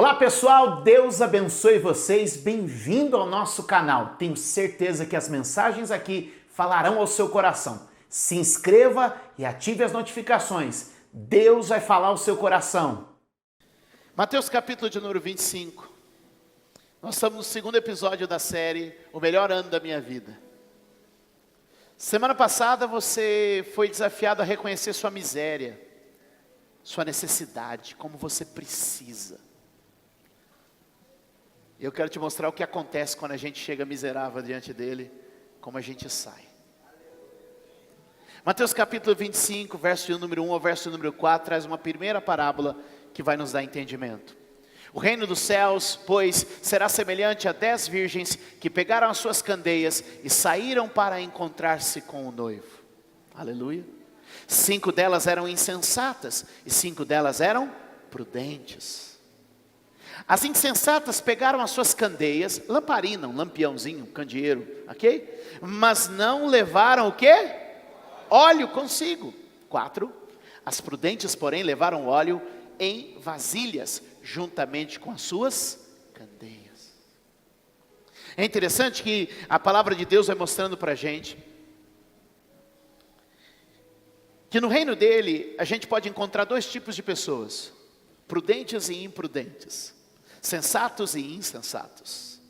Olá pessoal, Deus abençoe vocês, bem-vindo ao nosso canal. Tenho certeza que as mensagens aqui falarão ao seu coração. Se inscreva e ative as notificações. Deus vai falar ao seu coração. Mateus capítulo de número 25. Nós estamos no segundo episódio da série O Melhor Ano da Minha Vida. Semana passada você foi desafiado a reconhecer sua miséria, sua necessidade, como você precisa. Eu quero te mostrar o que acontece quando a gente chega miserável diante dele, como a gente sai. Mateus capítulo 25, verso de número 1 ao verso de número 4, traz uma primeira parábola que vai nos dar entendimento. O reino dos céus, pois, será semelhante a 10 virgens que pegaram as suas candeias e saíram para encontrar-se com o noivo. Aleluia. 5 delas eram insensatas e 5 delas eram prudentes. As insensatas pegaram as suas candeias, lamparina, um lampiãozinho, um candeeiro, ok? Mas não levaram o quê? Óleo consigo. 4. As prudentes, porém, levaram óleo em vasilhas, juntamente com as suas candeias. É interessante que a palavra de Deus vai mostrando para a gente que no reino dele a gente pode encontrar 2 tipos de pessoas: prudentes e imprudentes, sensatos e insensatos,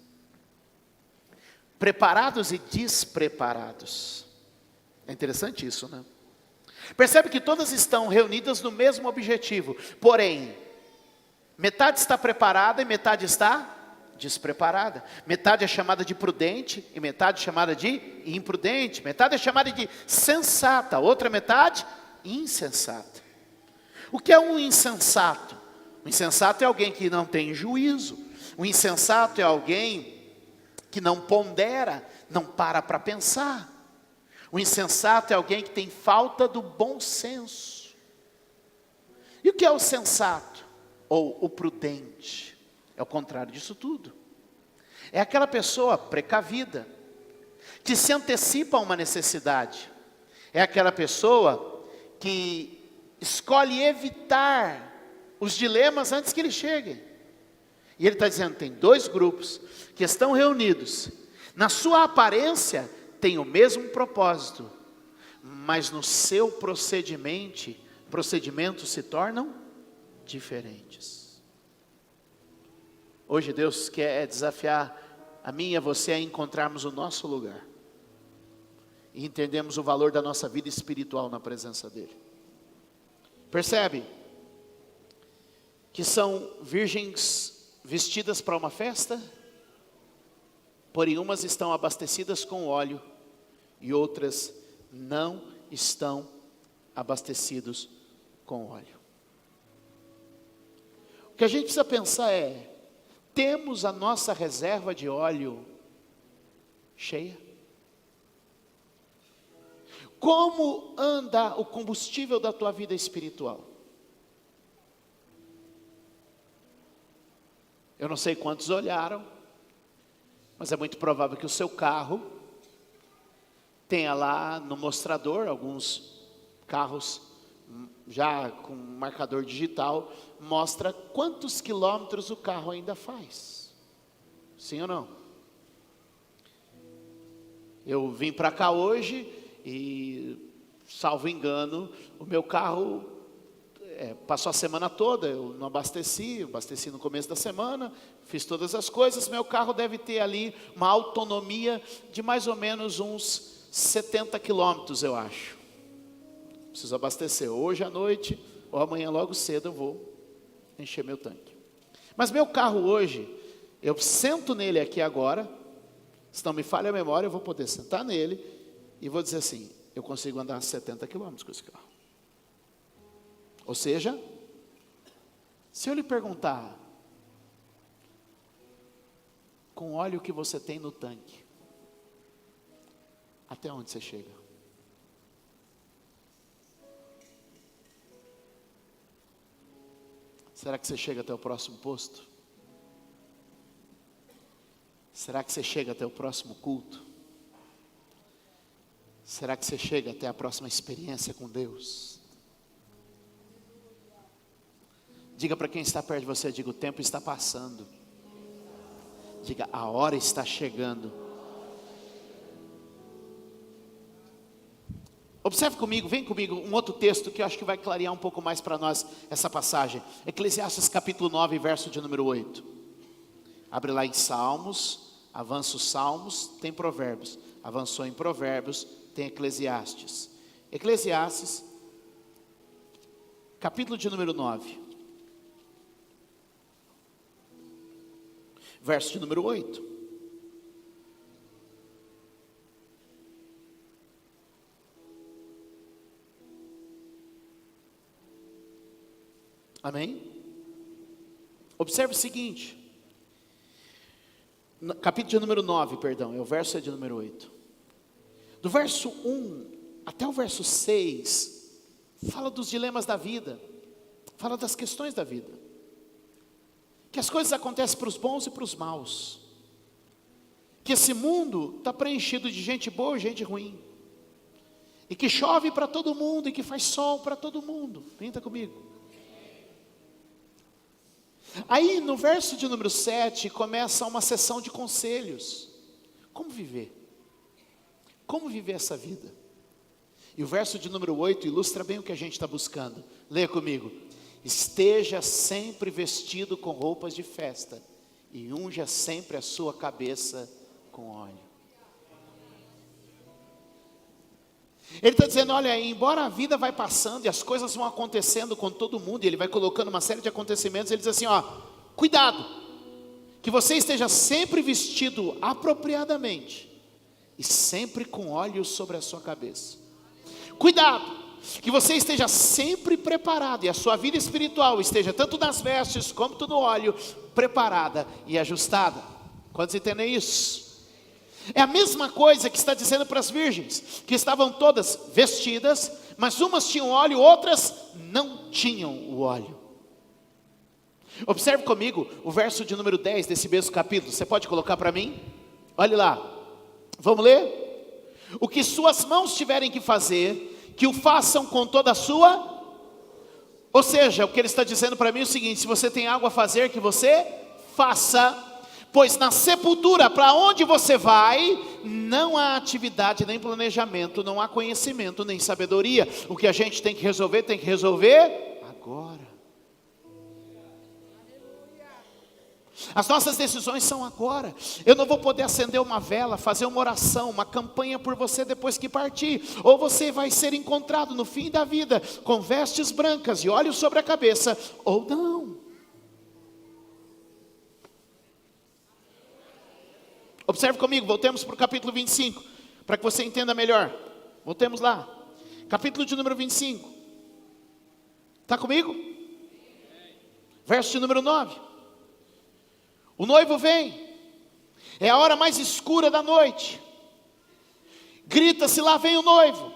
preparados e despreparados. É interessante isso, né? Percebe que todas estão reunidas no mesmo objetivo, porém, metade está preparada e metade está despreparada. Metade é chamada de prudente e metade é chamada de imprudente. Metade é chamada de sensata, outra metade insensata. O que é um insensato? O insensato é alguém que não tem juízo. O insensato é alguém que não pondera, não para pensar. O insensato é alguém que tem falta do bom senso. E o que é o sensato? Ou o prudente? É o contrário disso tudo. É aquela pessoa precavida, que se antecipa a uma necessidade. É aquela pessoa que escolhe evitar os dilemas antes que eles cheguem. E ele está dizendo, tem 2 grupos que estão reunidos. Na sua aparência tem o mesmo propósito, mas no seu procedimento se tornam diferentes. Hoje Deus quer desafiar a mim e a você a encontrarmos o nosso lugar. E entendemos o valor da nossa vida espiritual na presença dEle. Percebe? Que são virgens vestidas para uma festa, porém umas estão abastecidas com óleo e outras não estão abastecidos com óleo. O que a gente precisa pensar é, temos a nossa reserva de óleo cheia? Como anda o combustível da tua vida espiritual? Eu não sei quantos olharam, mas é muito provável que o seu carro tenha lá no mostrador, alguns carros já com marcador digital, mostra quantos quilômetros o carro ainda faz. Sim ou não? Eu vim para cá hoje e, salvo engano, o meu carro passou a semana toda, eu não abasteci no começo da semana, fiz todas as coisas, meu carro deve ter ali uma autonomia de mais ou menos uns 70 quilômetros, eu acho. Preciso abastecer hoje à noite, ou amanhã logo cedo eu vou encher meu tanque. Mas meu carro hoje, eu sento nele aqui agora, se não me falha a memória, eu vou poder sentar nele, e vou dizer assim, eu consigo andar 70 quilômetros com esse carro. Ou seja, se eu lhe perguntar, com o óleo que você tem no tanque, até onde você chega? Será que você chega até o próximo posto? Será que você chega até o próximo culto? Será que você chega até a próxima experiência com Deus? Diga para quem está perto de você, diga: o tempo está passando. Diga: a hora está chegando. Observe comigo, vem comigo, um outro texto que eu acho que vai clarear um pouco mais para nós essa passagem. Eclesiastes capítulo 9, verso de número 8. Abre lá em Salmos, avança os Salmos, tem Provérbios. Avançou em Provérbios, tem Eclesiastes. Eclesiastes, capítulo de número 9. Verso de número 8. Amém? Observe o seguinte. Capítulo de número 9, perdão. O verso é de número 8. Do verso 1 até o verso 6, fala dos dilemas da vida. Fala das questões da vida. Que as coisas acontecem para os bons e para os maus. Que esse mundo está preenchido de gente boa e gente ruim. E que chove para todo mundo e que faz sol para todo mundo. Pinta comigo. Aí no verso de número 7 começa uma sessão de conselhos. Como viver? Como viver essa vida? E o verso de número 8 ilustra bem o que a gente está buscando. Leia comigo. Esteja sempre vestido com roupas de festa e unja sempre a sua cabeça com óleo. Ele está dizendo, olha, embora a vida vai passando e as coisas vão acontecendo com todo mundo, e ele vai colocando uma série de acontecimentos, ele diz assim, ó, cuidado, que você esteja sempre vestido apropriadamente, e sempre com óleo sobre a sua cabeça. Cuidado, que você esteja sempre preparado, e a sua vida espiritual esteja tanto nas vestes, como no óleo, preparada e ajustada. Quantos entendem isso? É a mesma coisa que está dizendo para as virgens, que estavam todas vestidas, mas umas tinham óleo, outras não tinham o óleo. Observe comigo o verso de número 10 desse mesmo capítulo. Você pode colocar para mim? Olhe lá, vamos ler? O que suas mãos tiverem que fazer, que o façam com toda a sua. Ou seja, o que ele está dizendo para mim é o seguinte: se você tem algo a fazer, que você faça. Pois na sepultura, para onde você vai, não há atividade, nem planejamento, não há conhecimento, nem sabedoria. O que a gente tem que resolver agora. As nossas decisões são agora. Eu não vou poder acender uma vela, fazer uma oração, uma campanha por você depois que partir. Ou você vai ser encontrado no fim da vida, com vestes brancas e óleo sobre a cabeça, ou não. Observe comigo, voltemos para o capítulo 25, para que você entenda melhor. Voltemos lá, capítulo de número 25. Está comigo? Verso de número 9. O noivo vem, é a hora mais escura da noite. Grita-se, lá vem o noivo.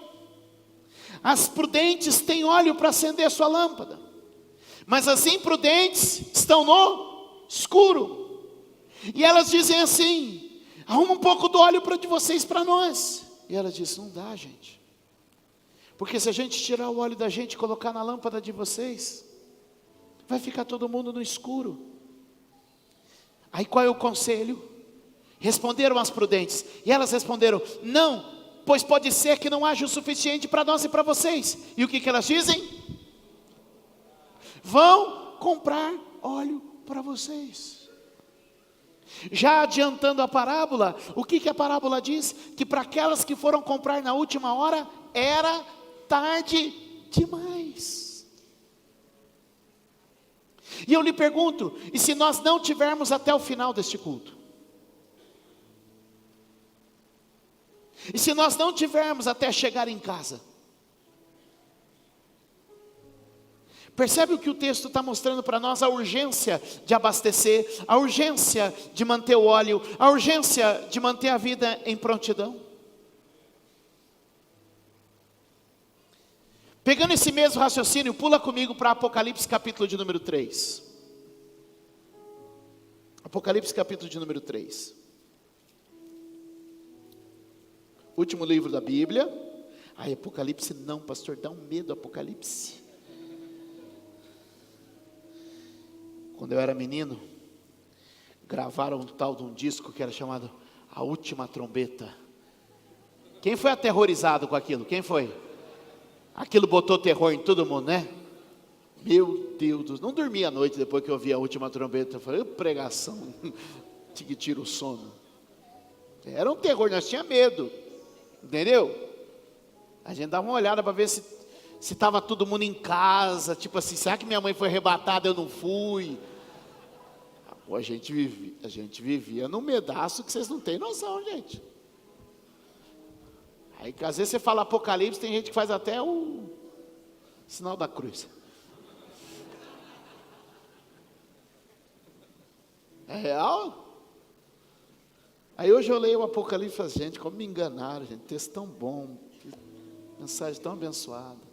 As prudentes têm óleo para acender a sua lâmpada, mas as imprudentes estão no escuro. E elas dizem assim: arruma um pouco do óleo de vocês para nós. E ela disse: não dá, gente. Porque se a gente tirar o óleo da gente e colocar na lâmpada de vocês, vai ficar todo mundo no escuro. Aí qual é o conselho? Responderam as prudentes. E elas responderam: não, pois pode ser que não haja o suficiente para nós e para vocês. E o que elas dizem? Vão comprar óleo para vocês. Já adiantando a parábola, o que a parábola diz? Que para aquelas que foram comprar na última hora, era tarde demais. E eu lhe pergunto, e se nós não tivermos até o final deste culto? E se nós não tivermos até chegar em casa? Percebe o que o texto está mostrando para nós? A urgência de abastecer, a urgência de manter o óleo, a urgência de manter a vida em prontidão. Pegando esse mesmo raciocínio, pula comigo para Apocalipse capítulo de número 3. Apocalipse capítulo de número 3. Último livro da Bíblia. Ai, Apocalipse não, pastor, dá um medo Apocalipse. Quando eu era menino, gravaram um tal de um disco que era chamado A Última Trombeta. Quem foi aterrorizado com aquilo? Quem foi? Aquilo botou terror em todo mundo, né? Meu Deus, não dormi à noite depois que eu ouvi A Última Trombeta. Eu falei, pregação, que tira o sono. Era um terror, nós tínhamos medo, entendeu? A gente dava uma olhada para ver se estava todo mundo em casa, tipo assim, será que minha mãe foi arrebatada, eu não fui? Pô, a gente vivia num medaço que vocês não têm noção, gente. Aí, às vezes você fala Apocalipse, tem gente que faz até o sinal da cruz. É real? Aí hoje eu leio o Apocalipse e falo, gente, como me enganaram, gente, texto tão bom, mensagem tão abençoada.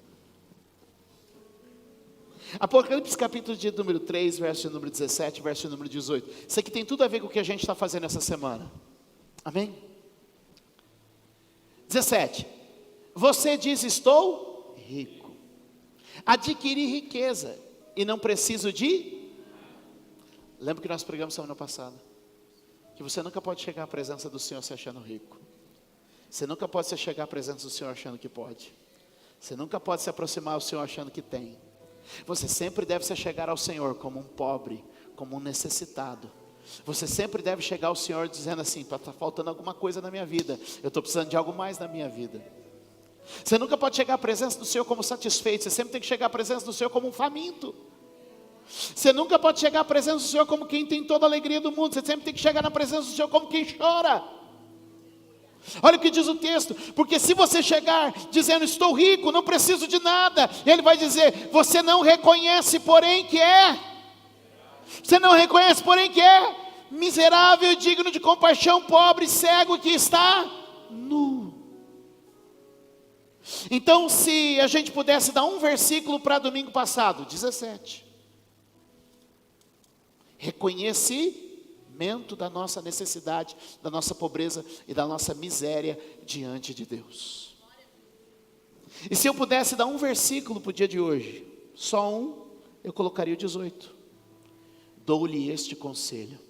Apocalipse capítulo de número 3, verso número 17, verso número 18. Isso aqui tem tudo a ver com o que a gente está fazendo essa semana. Amém? 17. Você diz, estou rico. Adquiri riqueza e não preciso de... Lembra que nós pregamos semana passada? Que você nunca pode chegar à presença do Senhor se achando rico. Você nunca pode chegar à presença do Senhor achando que pode. Você nunca pode se aproximar do Senhor achando que tem. Você sempre deve se chegar ao Senhor como um pobre, como um necessitado. Você sempre deve chegar ao Senhor dizendo assim, está faltando alguma coisa na minha vida. Eu estou precisando de algo mais na minha vida. Você nunca pode chegar à presença do Senhor como satisfeito. Você sempre tem que chegar à presença do Senhor como um faminto. Você nunca pode chegar à presença do Senhor como quem tem toda a alegria do mundo. Você sempre tem que chegar na presença do Senhor como quem chora. Olha o que diz o texto, porque se você chegar dizendo estou rico, não preciso de nada, ele vai dizer, você não reconhece porém que é, você não reconhece porém que é miserável, digno de compaixão, pobre, cego, que está nu. Então se a gente pudesse dar um versículo para domingo passado, 17, reconhecimento da nossa necessidade, da nossa pobreza e da nossa miséria diante de Deus. E se eu pudesse dar um versículo para o dia de hoje, só um, eu colocaria o 18. Dou-lhe este conselho: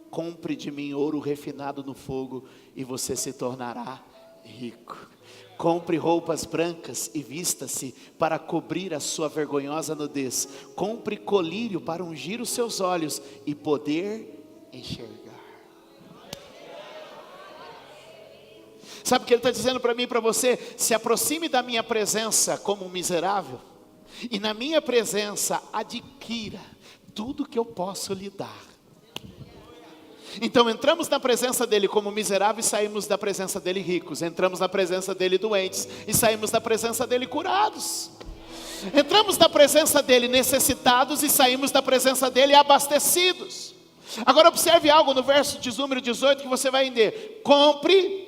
compre de mim ouro refinado no fogo e você se tornará rico. Compre roupas brancas e vista-se para cobrir a sua vergonhosa nudez. Compre colírio para ungir os seus olhos e poder enxergar. Sabe o que ele está dizendo para mim e para você? Se aproxime da minha presença como um miserável, e na minha presença adquira tudo que eu posso lhe dar. Então entramos na presença dele como miserável e saímos da presença dele ricos. Entramos na presença dele doentes e saímos da presença dele curados. Entramos na presença dele necessitados e saímos da presença dele abastecidos. Agora observe algo no verso de número 18 que você vai entender. Compre,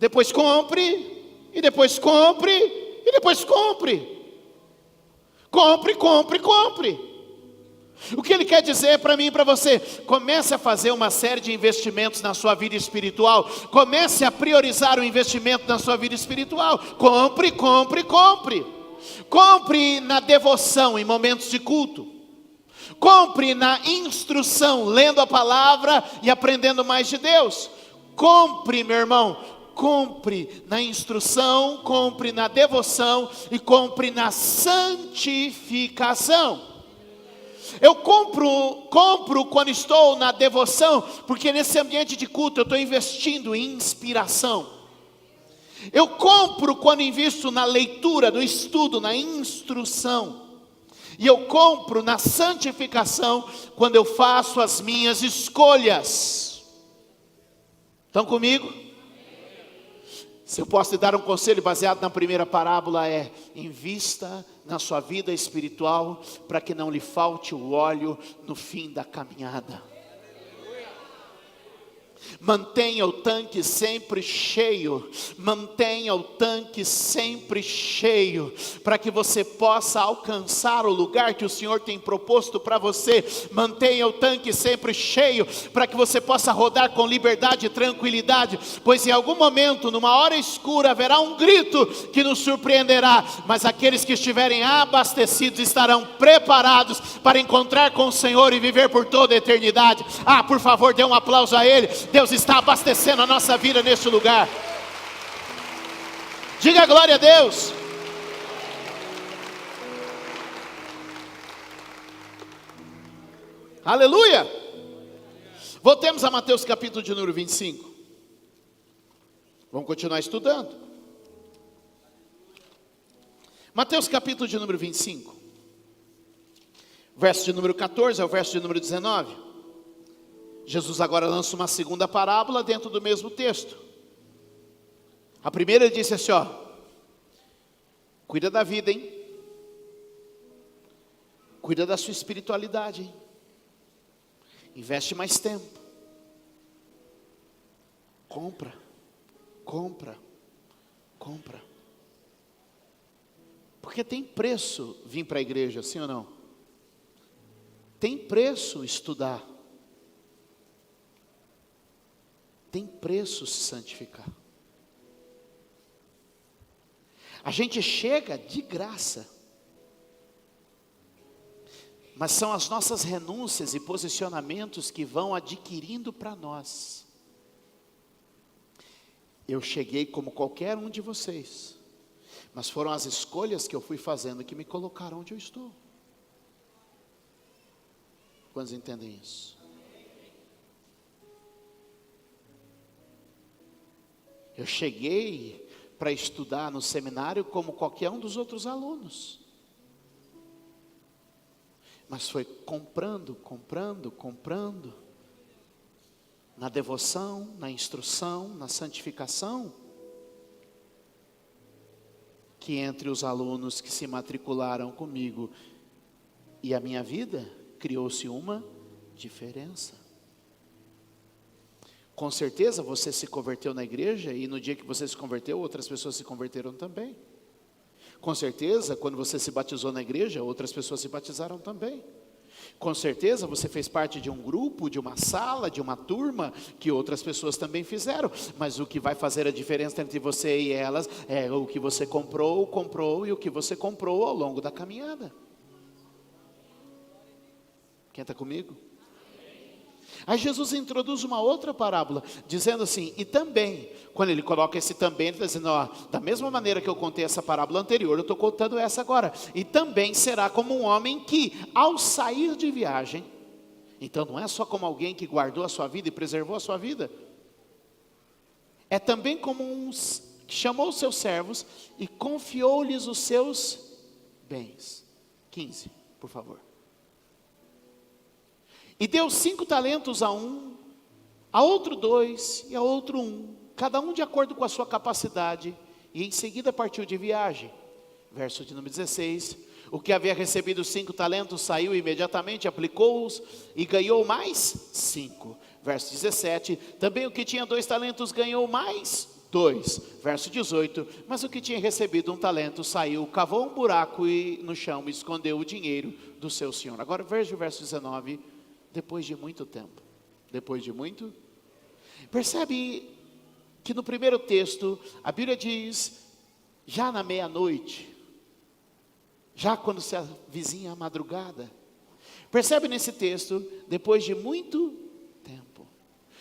depois compre, e depois compre, e depois compre. Compre, compre, compre. O que ele quer dizer para mim e para você? Comece a fazer uma série de investimentos na sua vida espiritual. Comece a priorizar o investimento na sua vida espiritual. Compre, compre, compre. Compre na devoção em momentos de culto. Compre na instrução, lendo a palavra e aprendendo mais de Deus. Compre, meu irmão, compre na instrução, compre na devoção e compre na santificação. Eu compro quando estou na devoção, porque nesse ambiente de culto eu estou investindo em inspiração. Eu compro quando invisto na leitura, no estudo, na instrução. E eu compro na santificação quando eu faço as minhas escolhas. Estão comigo? Se eu posso te dar um conselho baseado na primeira parábola é: invista na sua vida espiritual para que não lhe falte o óleo no fim da caminhada. Mantenha o tanque sempre cheio, mantenha o tanque sempre cheio, para que você possa alcançar o lugar que o Senhor tem proposto para você. Mantenha o tanque sempre cheio, para que você possa rodar com liberdade e tranquilidade, pois em algum momento, numa hora escura, haverá um grito que nos surpreenderá, mas aqueles que estiverem abastecidos estarão preparados para encontrar com o Senhor e viver por toda a eternidade. Por favor, dê um aplauso a Ele. Deus está abastecendo a nossa vida neste lugar. Diga glória a Deus. Aleluia. Voltemos a Mateus capítulo de número 25. Vamos continuar estudando. Mateus capítulo de número 25. Verso de número 14 ao verso de número 19. Jesus agora lança uma segunda parábola dentro do mesmo texto. A primeira ele disse assim, cuida da vida, hein? Cuida da sua espiritualidade, hein? Investe mais tempo. Compra. Porque tem preço vir para a igreja, sim ou não? Tem preço estudar. Tem preço se santificar. A gente chega de graça, mas são as nossas renúncias e posicionamentos que vão adquirindo para nós. Eu cheguei como qualquer um de vocês, mas foram as escolhas que eu fui fazendo que me colocaram onde eu estou. Quantos entendem isso? Eu cheguei para estudar no seminário como qualquer um dos outros alunos. Mas foi comprando. Na devoção, na instrução, na santificação, que entre os alunos que se matricularam comigo e a minha vida, criou-se uma diferença. Com certeza você se converteu na igreja e no dia que você se converteu, outras pessoas se converteram também. Com certeza, quando você se batizou na igreja, outras pessoas se batizaram também. Com certeza você fez parte de um grupo, de uma sala, de uma turma, que outras pessoas também fizeram. Mas o que vai fazer a diferença entre você e elas é o que você comprou e o que você comprou ao longo da caminhada. Quem está comigo? Aí Jesus introduz uma outra parábola, dizendo assim, e também, quando ele coloca esse também, ele está dizendo, da mesma maneira que eu contei essa parábola anterior, eu estou contando essa agora. E também será como um homem que, ao sair de viagem, então não é só como alguém que guardou a sua vida e preservou a sua vida, é também como que chamou os seus servos e confiou-lhes os seus bens. 15, por favor. E deu 5 talentos a um, a outro 2 e a outro 1, cada um de acordo com a sua capacidade, e em seguida partiu de viagem. Verso de número 16, o que havia recebido 5 talentos saiu imediatamente, aplicou-os e ganhou mais 5. Verso 17, também o que tinha 2 talentos ganhou mais 2. Verso 18, mas o que tinha recebido 1 talento saiu, cavou um buraco no chão e escondeu o dinheiro do seu senhor. Agora veja o verso 19, depois de muito tempo. Percebe que no primeiro texto, a Bíblia diz, já na meia-noite, já quando se avizinha a madrugada. Percebe nesse texto, depois de muito tempo,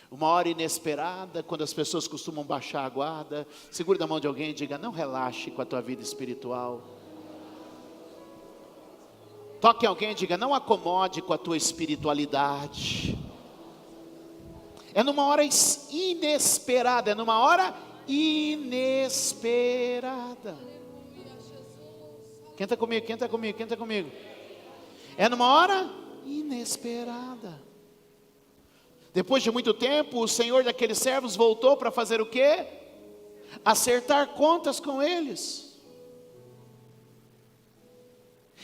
uma hora inesperada, quando as pessoas costumam baixar a guarda, segure na mão de alguém e diga, não relaxe com a tua vida espiritual. Toque alguém e diga, não acomode com a tua espiritualidade. É numa hora inesperada, Quem está comigo? É numa hora inesperada. Depois de muito tempo, o senhor daqueles servos voltou para fazer o quê? Acertar contas com eles.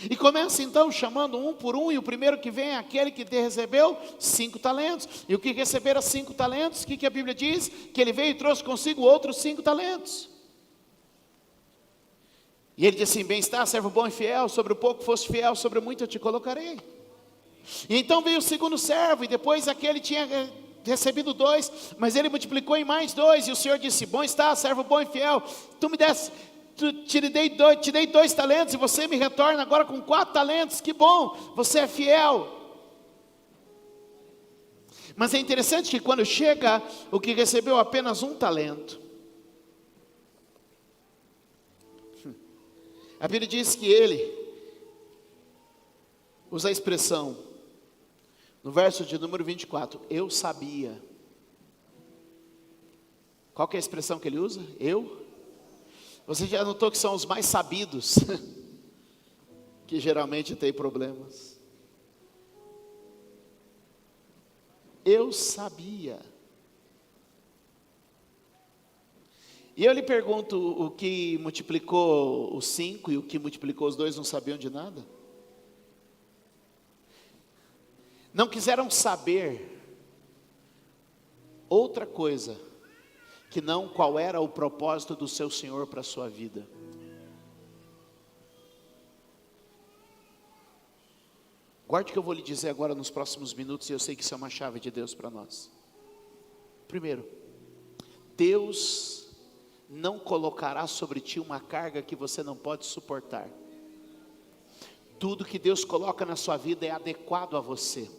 E começa então chamando um por um, e o primeiro que vem é aquele que recebeu 5 talentos. E o que receberam 5 talentos, o que a Bíblia diz? Que ele veio e trouxe consigo outros 5 talentos. E ele disse assim: bem está, servo bom e fiel, sobre o pouco foste fiel, sobre o muito eu te colocarei. E então veio o segundo servo, e depois aquele tinha recebido 2, mas ele multiplicou em mais 2, e o Senhor disse: bom está, servo bom e fiel, te dei 2 talentos, e você me retorna agora com 4 talentos, que bom, você é fiel. Mas é interessante que quando chega o que recebeu apenas 1 talento, a Bíblia diz que ele usa a expressão, no verso de número 24, eu sabia. Qual que é a expressão que ele usa? Você já notou que são os mais sabidos que geralmente tem problemas? Eu sabia. E eu lhe pergunto, o que multiplicou os 5 e o que multiplicou os 2 não sabiam de nada? Não quiseram saber outra coisa que não qual era o propósito do seu Senhor para a sua vida. Guarde o que eu vou lhe dizer agora nos próximos minutos, e eu sei que isso é uma chave de Deus para nós. Primeiro, Deus não colocará sobre ti uma carga que você não pode suportar. Tudo que Deus coloca na sua vida é adequado a você.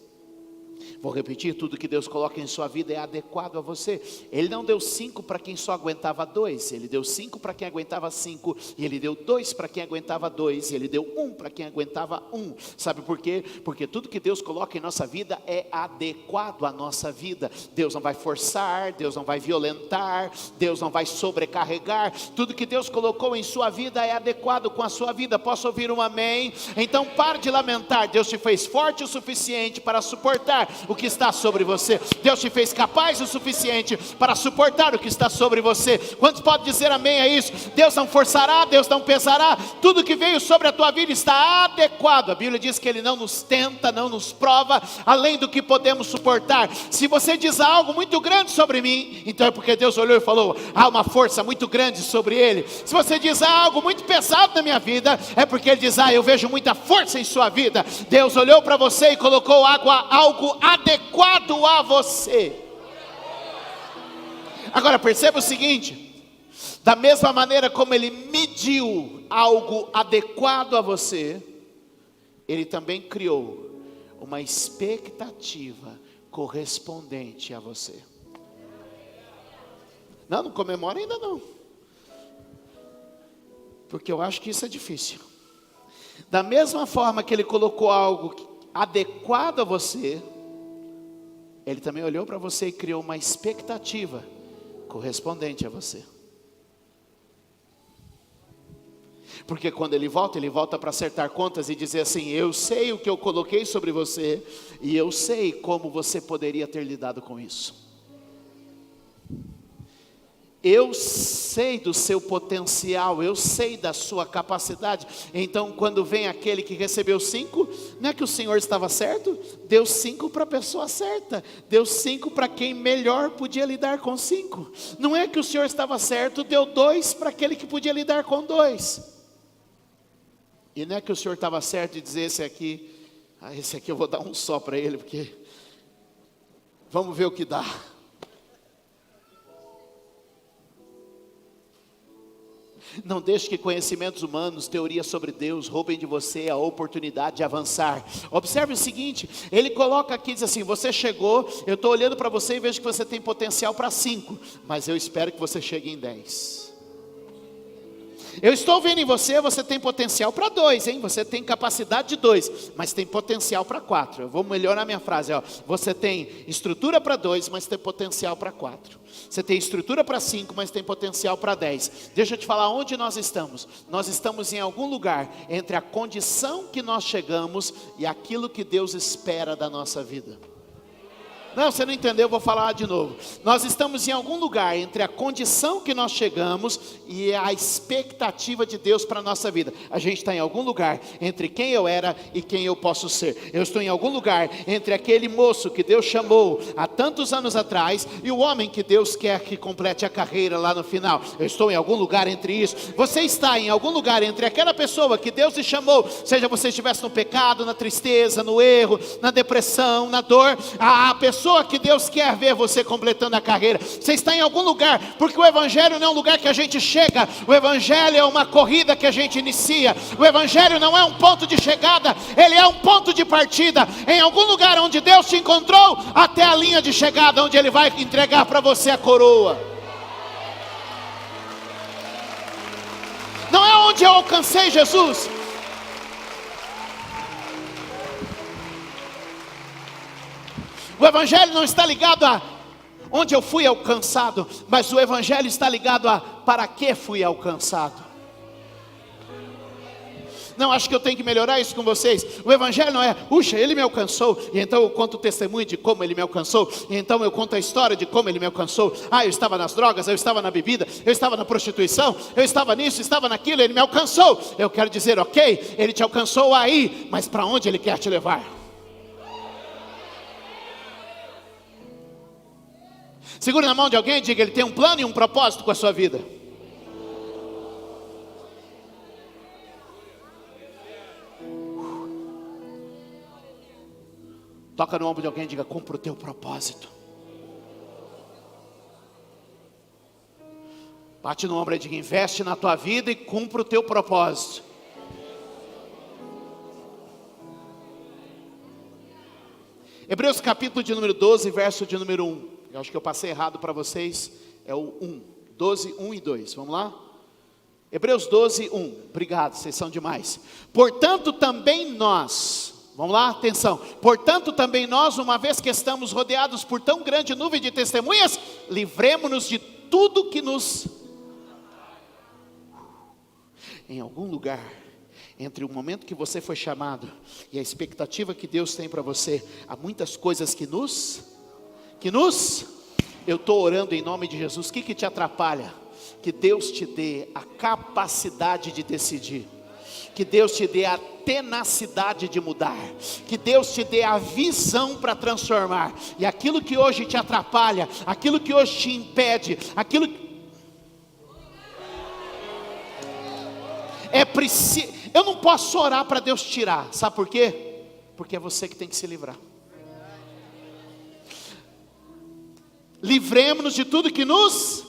Vou repetir, tudo que Deus coloca em sua vida é adequado a você. Ele não deu 5 para quem só aguentava 2, Ele deu 5 para quem aguentava 5, e Ele deu 2 para quem aguentava 2, e Ele deu 1 para quem aguentava 1. Sabe por quê? Porque tudo que Deus coloca em nossa vida é adequado à nossa vida. Deus não vai forçar, Deus não vai violentar, Deus não vai sobrecarregar. Tudo que Deus colocou em sua vida é adequado com a sua vida. Posso ouvir um amém? Então pare de lamentar. Deus te fez forte o suficiente para suportar o que está sobre você. Deus te fez capaz o suficiente para suportar o que está sobre você. Quantos podem dizer amém a isso? Deus não forçará, Deus não pesará. Tudo que veio sobre a tua vida está adequado. A Bíblia diz que Ele não nos tenta, não nos prova além do que podemos suportar. Se você diz algo muito grande sobre mim, então é porque Deus olhou e falou: há uma força muito grande sobre ele. Se você diz algo muito pesado na minha vida, é porque Ele diz: eu vejo muita força em sua vida. Deus olhou para você e colocou algo adequado a você. Agora perceba o seguinte: da mesma maneira como Ele mediu algo adequado a você, Ele também criou uma expectativa correspondente a você. Não comemora ainda não, porque eu acho que isso é difícil. Da mesma forma que Ele colocou algo adequado a você, Ele também olhou para você e criou uma expectativa correspondente a você. Porque quando Ele volta para acertar contas e dizer assim: eu sei o que eu coloquei sobre você, e eu sei como você poderia ter lidado com isso. Eu sei do seu potencial, eu sei da sua capacidade. Então quando vem aquele que recebeu 5, não é que o Senhor estava certo? Deu 5 para a pessoa certa, deu 5 para quem melhor podia lidar com 5. Não é que o Senhor estava certo, deu 2 para aquele que podia lidar com 2. E não é que o Senhor estava certo de dizer: esse aqui eu vou dar um só para ele, porque vamos ver o que dá. Não deixe que conhecimentos humanos, teorias sobre Deus, roubem de você a oportunidade de avançar. Observe o seguinte: Ele coloca aqui, diz assim: você chegou, eu estou olhando para você e vejo que você tem potencial para 5, mas eu espero que você chegue em 10. Eu estou vendo em você, você tem potencial para 2, hein? Você tem capacidade de 2, mas tem potencial para 4. Eu vou melhorar minha frase, ó. Você tem estrutura para 2, mas tem potencial para 4. Você tem estrutura para 5, mas tem potencial para 10. Deixa eu te falar onde nós estamos. Nós estamos em algum lugar entre a condição que nós chegamos e aquilo que Deus espera da nossa vida. Não, você não entendeu, eu vou falar de novo. Nós estamos em algum lugar entre a condição que nós chegamos e a expectativa de Deus para a nossa vida. A gente está em algum lugar entre quem eu era e quem eu posso ser. Eu estou em algum lugar entre aquele moço que Deus chamou há tantos anos atrás e o homem que Deus quer que complete a carreira lá no final. Eu estou em algum lugar entre isso. Você está em algum lugar entre aquela pessoa que Deus lhe chamou, seja você estivesse no pecado, na tristeza, no erro, na depressão, na dor, a pessoa que Deus quer ver você completando a carreira. Você está em algum lugar, porque o Evangelho não é um lugar que a gente chega, o Evangelho é uma corrida que a gente inicia, o Evangelho não é um ponto de chegada, ele é um ponto de partida, em algum lugar onde Deus te encontrou, até a linha de chegada, onde Ele vai entregar para você a coroa. Não é onde eu alcancei Jesus. O Evangelho não está ligado a onde eu fui alcançado, mas o Evangelho está ligado a para que fui alcançado. Não, acho que eu tenho que melhorar isso com vocês. O Evangelho não é, puxa, Ele me alcançou, e então eu conto o testemunho de como Ele me alcançou, e então eu conto a história de como Ele me alcançou. Eu estava nas drogas, eu estava na bebida, eu estava na prostituição, eu estava nisso, estava naquilo, Ele me alcançou. Eu quero dizer, ok, Ele te alcançou aí, mas para onde Ele quer te levar? Segure na mão de alguém e diga, Ele tem um plano e um propósito com a sua vida. Toca no ombro de alguém e diga, cumpra o teu propósito. Bate no ombro e diga, investe na tua vida e cumpra o teu propósito. Hebreus capítulo de número 12, verso de número 1. Eu acho que eu passei errado para vocês. É o 1, 12, 1 e 2, vamos lá? Hebreus 12, 1, obrigado, vocês são demais. Portanto também nós, vamos lá, atenção. Portanto também nós, uma vez que estamos rodeados por tão grande nuvem de testemunhas, livremo-nos de tudo que nos... Em algum lugar, entre o momento que você foi chamado e a expectativa que Deus tem para você, há muitas coisas que eu estou orando em nome de Jesus. O que te atrapalha? Que Deus te dê a capacidade de decidir, que Deus te dê a tenacidade de mudar, que Deus te dê a visão para transformar, e aquilo que hoje te atrapalha, aquilo que hoje te impede, aquilo que... eu não posso orar para Deus tirar, sabe por quê? Porque é você que tem que se livrar. Livremos-nos de tudo que nos,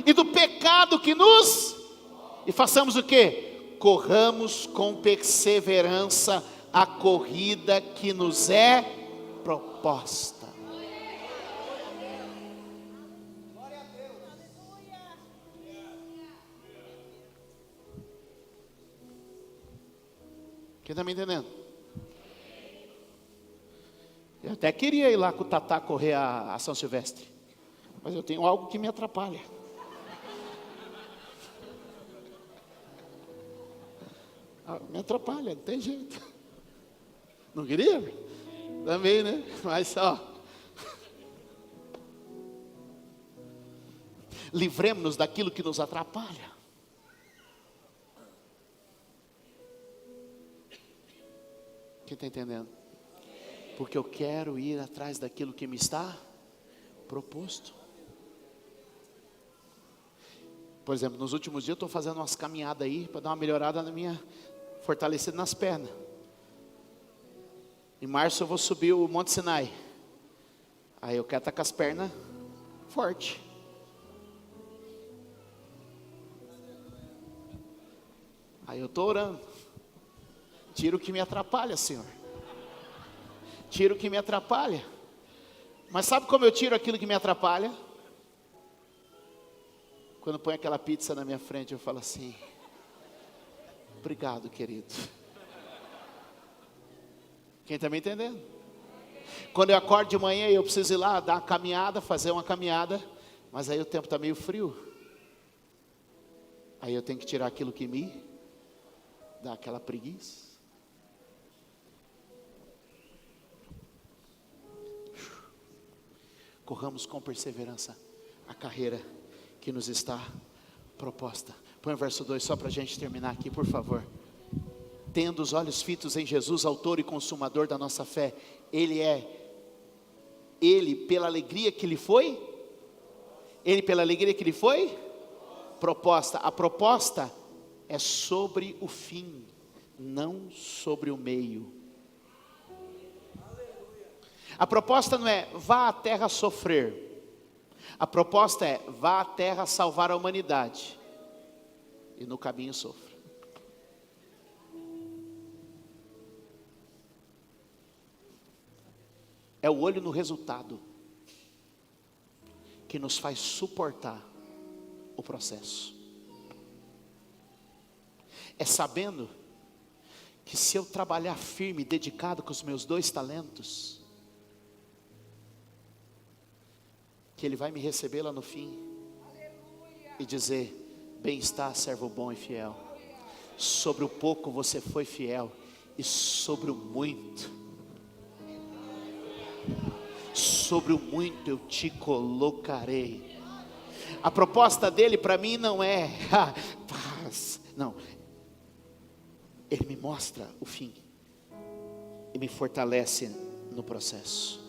e do pecado que nos, e façamos o quê? Corramos com perseverança a corrida que nos é proposta. Quem está me entendendo? Eu até queria ir lá com o Tatá correr a São Silvestre, mas eu tenho algo que me atrapalha. Me atrapalha, não tem jeito. Não queria? Também, né? Mas só. Livremos-nos daquilo que nos atrapalha. Quem está entendendo? Porque eu quero ir atrás daquilo que me está proposto. Por exemplo, nos últimos dias eu estou fazendo umas caminhadas aí para dar uma melhorada na minha, fortalecida nas pernas. Em março eu vou subir o Monte Sinai. Aí eu quero estar com as pernas fortes. Aí eu estou orando. Tira o que me atrapalha, Senhor. Tira o que me atrapalha. Mas sabe como eu tiro aquilo que me atrapalha? Quando põe aquela pizza na minha frente, eu falo assim: obrigado, querido. Quem está me entendendo? Quando eu acordo de manhã e eu preciso ir lá dar uma caminhada, fazer uma caminhada, mas aí o tempo está meio frio. Aí eu tenho que tirar aquilo que me dá aquela preguiça. corramos com perseverança a carreira que nos está proposta. Põe o verso 2 só para a gente terminar aqui, por favor. Tendo os olhos fitos em Jesus, autor e consumador da nossa fé, Ele pela alegria que lhe foi proposta. A proposta é sobre o fim, não sobre o meio. A proposta não é vá à terra sofrer. A proposta é vá à terra salvar a humanidade. E no caminho sofra. É o olho no resultado que nos faz suportar o processo. É sabendo que se eu trabalhar firme, dedicado com os meus 2 talentos, que Ele vai me receber lá no fim e dizer: bem está, servo bom e fiel. Sobre o pouco você foi fiel, e sobre o muito eu te colocarei. A proposta dele para mim não é paz, não. Ele me mostra o fim e me fortalece no processo.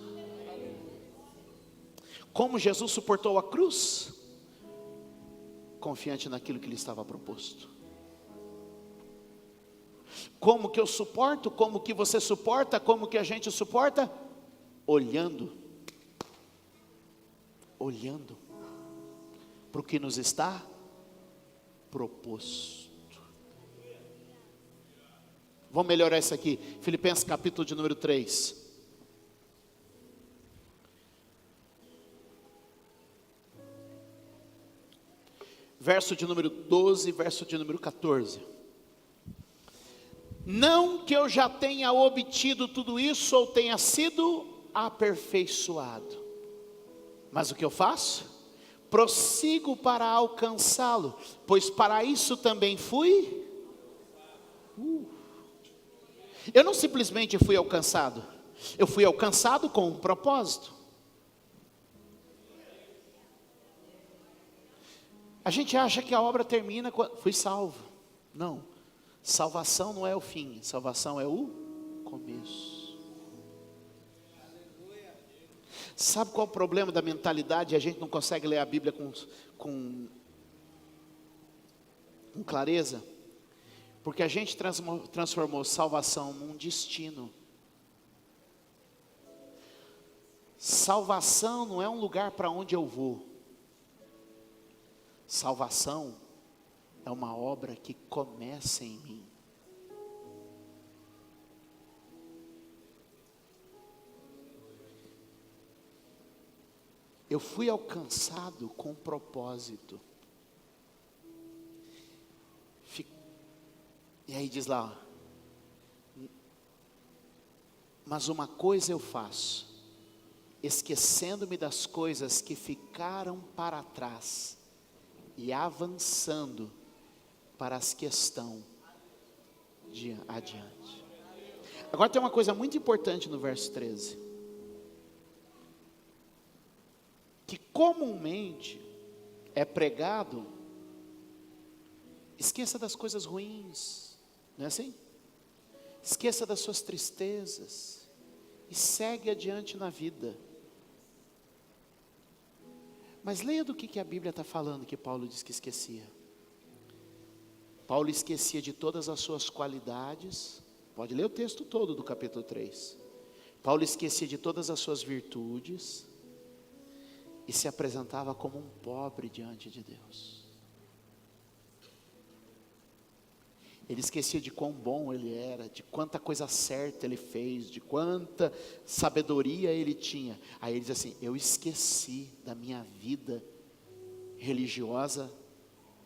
Como Jesus suportou a cruz? Confiante naquilo que lhe estava proposto. Como que eu suporto? Como que você suporta? Como que a gente suporta? Olhando para o que nos está proposto. Vamos melhorar isso aqui. Filipenses capítulo de número 3. Verso de número 12, verso de número 14. Não que eu já tenha obtido tudo isso ou tenha sido aperfeiçoado, mas o que eu faço? Prossigo para alcançá-lo, pois para isso também fui. Eu não simplesmente fui alcançado, eu fui alcançado com um propósito. A gente acha que a obra termina quando fui salvo. Não, salvação não é o fim, salvação é o começo. Sabe qual é o problema da mentalidade? A gente não consegue ler a Bíblia com clareza. Porque a gente transformou salvação num destino. Salvação não é um lugar para onde eu vou. Salvação é uma obra que começa em mim. Eu fui alcançado com propósito. E aí diz lá, mas uma coisa eu faço, esquecendo-me das coisas que ficaram para trás e avançando para as que estão adiante. Agora tem uma coisa muito importante no verso 13. Que comumente é pregado, esqueça das coisas ruins, não é assim? Esqueça das suas tristezas e segue adiante na vida. Mas leia do que a Bíblia está falando que Paulo diz que esquecia. Paulo esquecia de todas as suas qualidades. Pode ler o texto todo do capítulo 3. Paulo esquecia de todas as suas virtudes e se apresentava como um pobre diante de Deus. Ele esquecia de quão bom ele era, de quanta coisa certa ele fez, de quanta sabedoria ele tinha. Aí ele diz assim: eu esqueci da minha vida religiosa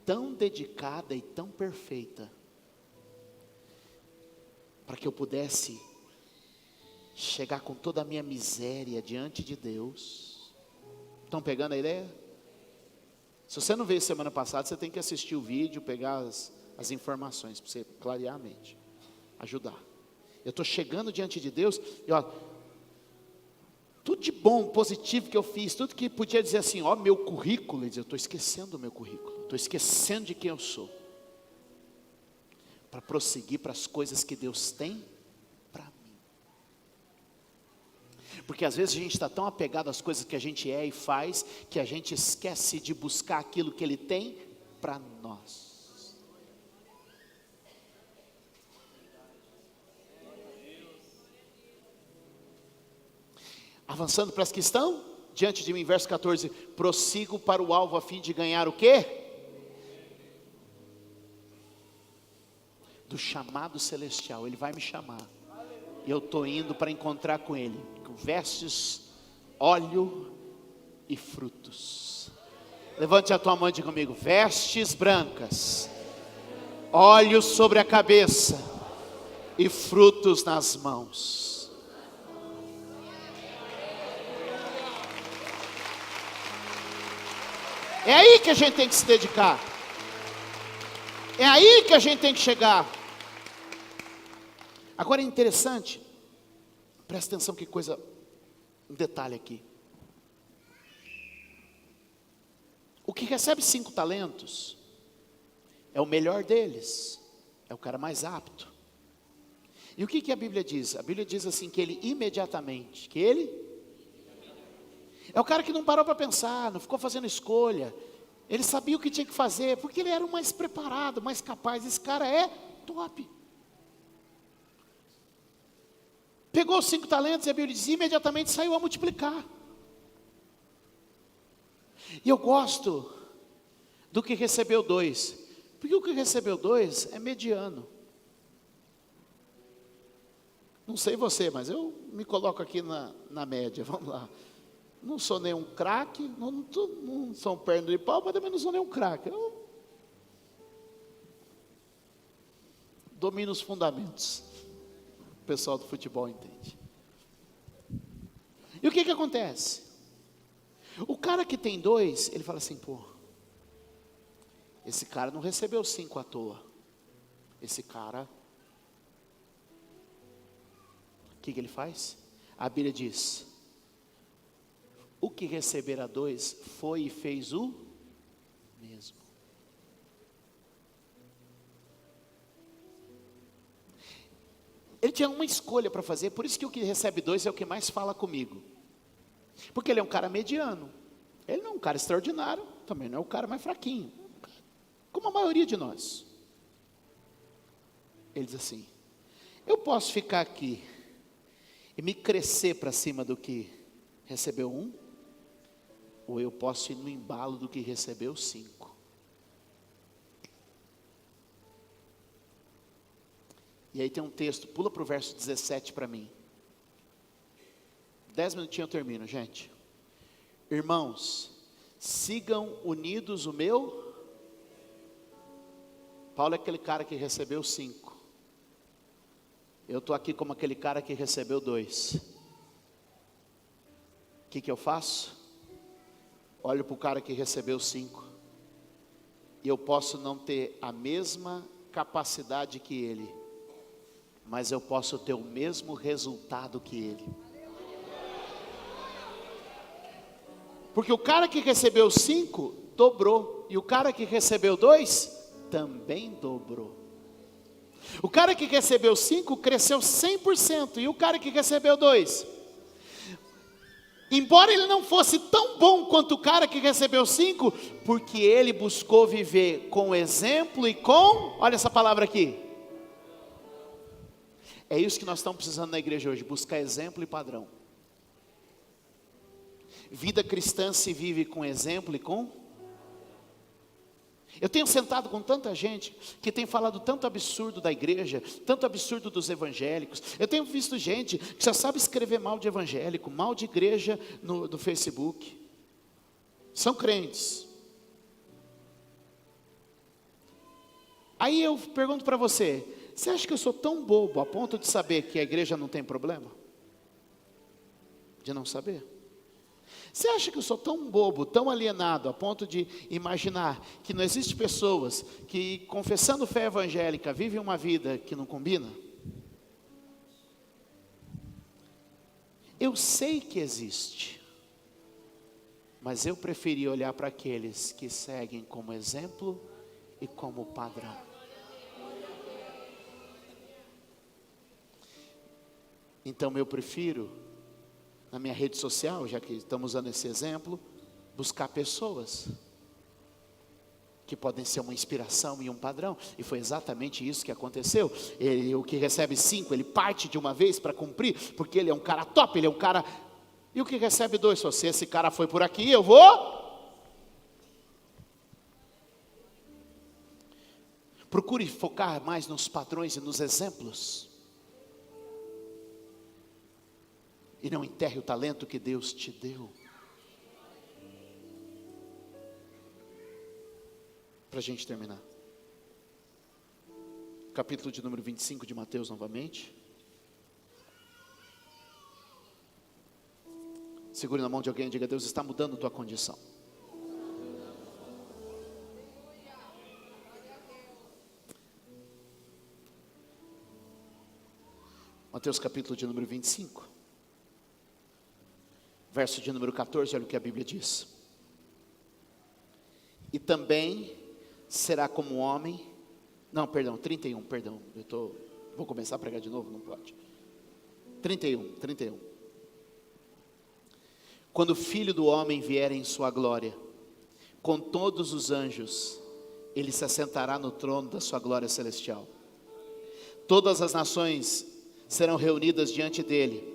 tão dedicada e tão perfeita, para que eu pudesse chegar com toda a minha miséria diante de Deus. Estão pegando a ideia? Se você não veio semana passada, você tem que assistir o vídeo, pegar as informações, para você clarear a mente, ajudar. Eu estou chegando diante de Deus, e ó, Tudo de bom, positivo que eu fiz, tudo que podia dizer assim, ó, meu currículo, ele dizia, eu estou esquecendo o meu currículo, estou esquecendo de quem eu sou, para prosseguir para as coisas que Deus tem para mim. Porque às vezes a gente está tão apegado às coisas que a gente é e faz, que a gente esquece de buscar aquilo que Ele tem para nós. Avançando para as que estão diante de mim, verso 14, prossigo para o alvo a fim de ganhar o quê? Do chamado celestial. Ele vai me chamar, e eu estou indo para encontrar com Ele, com vestes, óleo e frutos. Levante a tua mão e diga comigo, vestes brancas, óleo sobre a cabeça e frutos nas mãos. É aí que a gente tem que se dedicar. É aí que a gente tem que chegar. Agora é interessante, presta atenção que coisa, um detalhe aqui. O que recebe 5 talentos, é o melhor deles, é o cara mais apto. E o que a Bíblia diz? A Bíblia diz assim, que ele imediatamente, é o cara que não parou para pensar, não ficou fazendo escolha. Ele sabia o que tinha que fazer, porque ele era o mais preparado, mais capaz. Esse cara é top. Pegou os 5 talentos e a Bíblia diz, imediatamente saiu a multiplicar. E eu gosto do que recebeu 2, porque o que recebeu 2 é mediano. Não sei você, mas eu me coloco aqui na média, vamos lá. Não sou nenhum craque, não sou um perno de pau, mas também não sou nenhum craque. Eu domino os fundamentos. O pessoal do futebol entende. E o que acontece? O cara que tem 2, ele fala assim, pô, esse cara não recebeu 5 à toa. Esse cara, o que ele faz? A Bíblia diz, o que recebera 2 foi e fez o mesmo. Ele tinha uma escolha para fazer, por isso que o que recebe 2 é o que mais fala comigo. Porque ele é um cara mediano. Ele não é um cara extraordinário, também não é o cara mais fraquinho. Como a maioria de nós. Ele diz assim, eu posso ficar aqui e me crescer para cima do que recebeu 1, ou eu posso ir no embalo do que recebeu 5. E aí tem um texto, pula para o verso 17 para mim. 10 minutinhos eu termino, gente. Irmãos, sigam unidos o meu. Paulo é aquele cara que recebeu 5. Eu estou aqui como aquele cara que recebeu 2. O que eu faço? Olho para o cara que recebeu 5. E eu posso não ter a mesma capacidade que ele, mas eu posso ter o mesmo resultado que ele. Porque o cara que recebeu 5, dobrou. E o cara que recebeu 2, também dobrou. O cara que recebeu 5, cresceu 100%. E o cara que recebeu 2, embora ele não fosse tão bom quanto o cara que recebeu 5, porque ele buscou viver com exemplo e com, olha essa palavra aqui. É isso que nós estamos precisando na igreja hoje, buscar exemplo e padrão. Vida cristã se vive com exemplo e com... Eu tenho sentado com tanta gente que tem falado tanto absurdo da igreja, tanto absurdo dos evangélicos. Eu tenho visto gente que só sabe escrever mal de evangélico, mal de igreja no Facebook. São crentes. Aí eu pergunto para você, você acha que eu sou tão bobo a ponto de saber que a igreja não tem problema? De não saber? Você acha que eu sou tão bobo, tão alienado, a ponto de imaginar que não existe pessoas que, confessando fé evangélica, vivem uma vida que não combina? Eu sei que existe, mas eu preferi olhar para aqueles que seguem como exemplo e como padrão. Então eu prefiro, na minha rede social, já que estamos usando esse exemplo, buscar pessoas que podem ser uma inspiração e um padrão. E foi exatamente isso que aconteceu. O que recebe 5, ele parte de uma vez para cumprir, porque ele é um cara top, ele é um cara... E o que recebe 2, se esse cara foi por aqui, eu vou... Procure focar mais nos padrões e nos exemplos. E não enterre o talento que Deus te deu. Para a gente terminar. Capítulo de número 25 de Mateus novamente. Segure na mão de alguém e diga: Deus está mudando tua condição. Mateus capítulo de número 25. Verso de número 14, olha o que a Bíblia diz. E também será como um homem... Não, perdão, 31, perdão. Vou começar a pregar de novo, não pode. 31. Quando o Filho do Homem vier em sua glória, com todos os anjos, ele se assentará no trono da sua glória celestial. Todas as nações serão reunidas diante dele,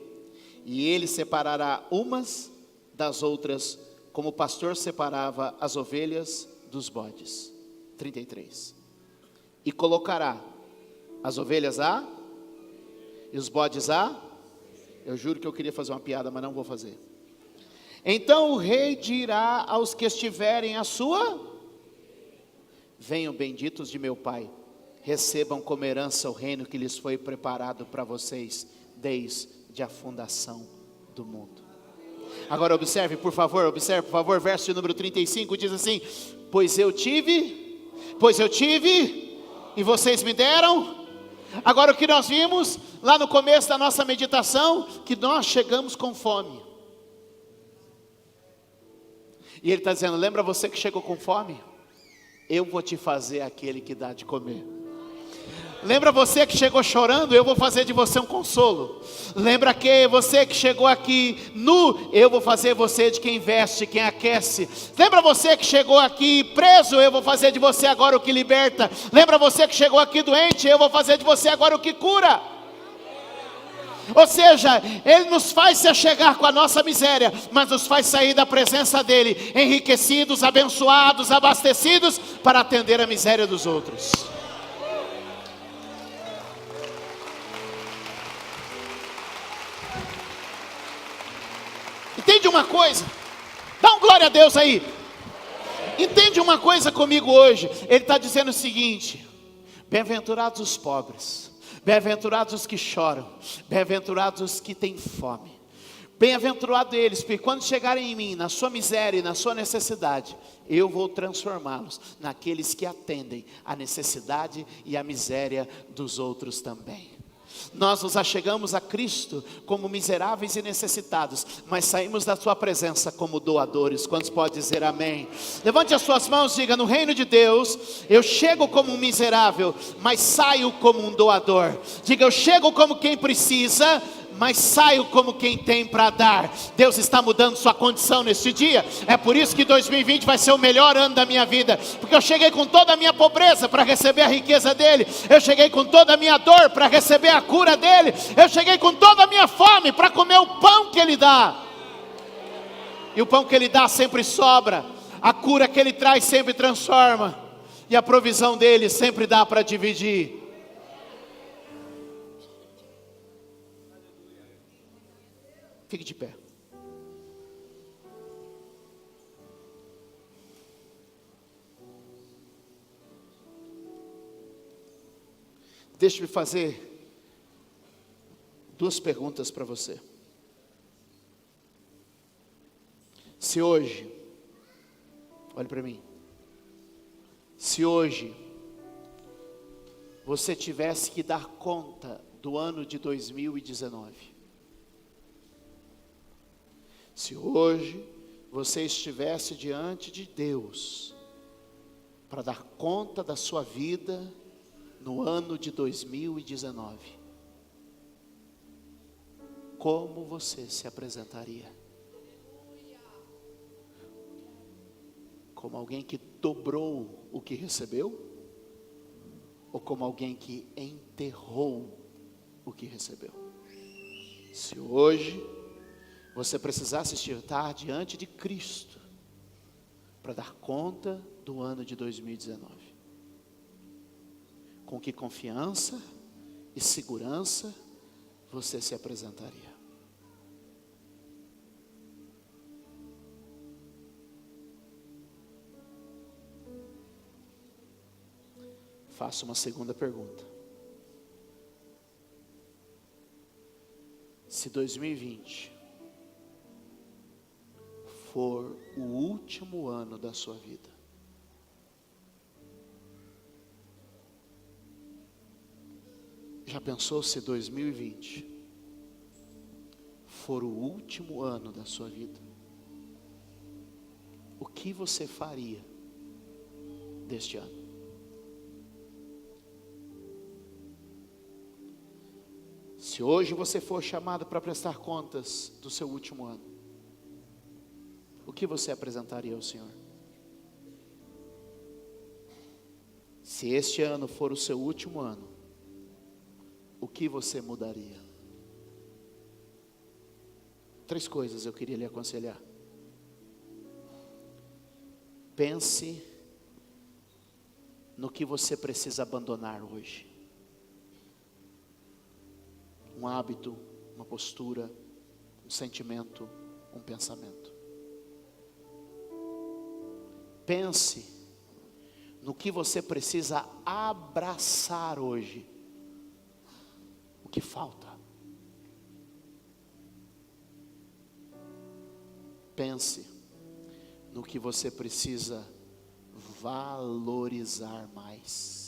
e ele separará umas das outras, como o pastor separava as ovelhas dos bodes. 33. E colocará as ovelhas e os bodes eu juro que eu queria fazer uma piada, mas não vou fazer. Então o rei dirá aos que estiverem à sua: venham benditos de meu Pai, recebam como herança o reino que lhes foi preparado para vocês desde a fundação do mundo. Agora observe, por favor, verso de número 35, diz assim: pois eu tive, e vocês me deram. Agora o que nós vimos, lá no começo da nossa meditação, que nós chegamos com fome. E ele está dizendo: lembra você que chegou com fome? Eu vou te fazer aquele que dá de comer. Lembra você que chegou chorando? Eu vou fazer de você um consolo. Lembra que você que chegou aqui nu? Eu vou fazer você de quem veste, quem aquece. Lembra você que chegou aqui preso? Eu vou fazer de você agora o que liberta. Lembra você que chegou aqui doente? Eu vou fazer de você agora o que cura. Ou seja, Ele nos faz se achegar com a nossa miséria, mas nos faz sair da presença dEle, enriquecidos, abençoados, abastecidos, para atender a miséria dos outros. Entende uma coisa? Dá um glória a Deus aí. Entende uma coisa comigo hoje? Ele está dizendo o seguinte: bem-aventurados os pobres, bem-aventurados os que choram, bem-aventurados os que têm fome. Bem-aventurados eles, porque quando chegarem em mim, na sua miséria e na sua necessidade, eu vou transformá-los naqueles que atendem a necessidade e a miséria dos outros também. Nós nos achegamos a Cristo como miseráveis e necessitados, mas saímos da sua presença como doadores. Quantos podem dizer amém? Levante as suas mãos e diga: no reino de Deus, eu chego como um miserável, mas saio como um doador. Diga: eu chego como quem precisa, mas saio como quem tem para dar. Deus está mudando sua condição neste dia. É por isso que 2020 vai ser o melhor ano da minha vida, porque eu cheguei com toda a minha pobreza para receber a riqueza dele. Eu cheguei com toda a minha dor para receber a cura dele. Eu cheguei com toda a minha fome para comer o pão que ele dá. E o pão que ele dá sempre sobra. A cura que ele traz sempre transforma. E a provisão dele sempre dá para dividir. Fique de pé. Deixe-me fazer 2 perguntas para você. Se hoje, olhe para mim, se hoje você tivesse que dar conta do ano de 2019, Se hoje você estivesse diante de Deus para dar conta da sua vida no ano de 2019, como você se apresentaria? Como alguém que dobrou o que recebeu? Ou como alguém que enterrou o que recebeu? Se hoje você precisasse estar diante de Cristo para dar conta do ano de 2019, com que confiança e segurança você se apresentaria? Faço uma segunda pergunta. Se 2020 for o último ano da sua vida, já pensou se 2020 for o último ano da sua vida? O que você faria deste ano? Se hoje você for chamado para prestar contas do seu último ano, o que você apresentaria ao Senhor? Se este ano for o seu último ano, o que você mudaria? 3 coisas eu queria lhe aconselhar. Pense no que você precisa abandonar hoje. Um hábito, uma postura, um sentimento, um pensamento. Pense no que você precisa abraçar hoje. O que falta? Pense no que você precisa valorizar mais.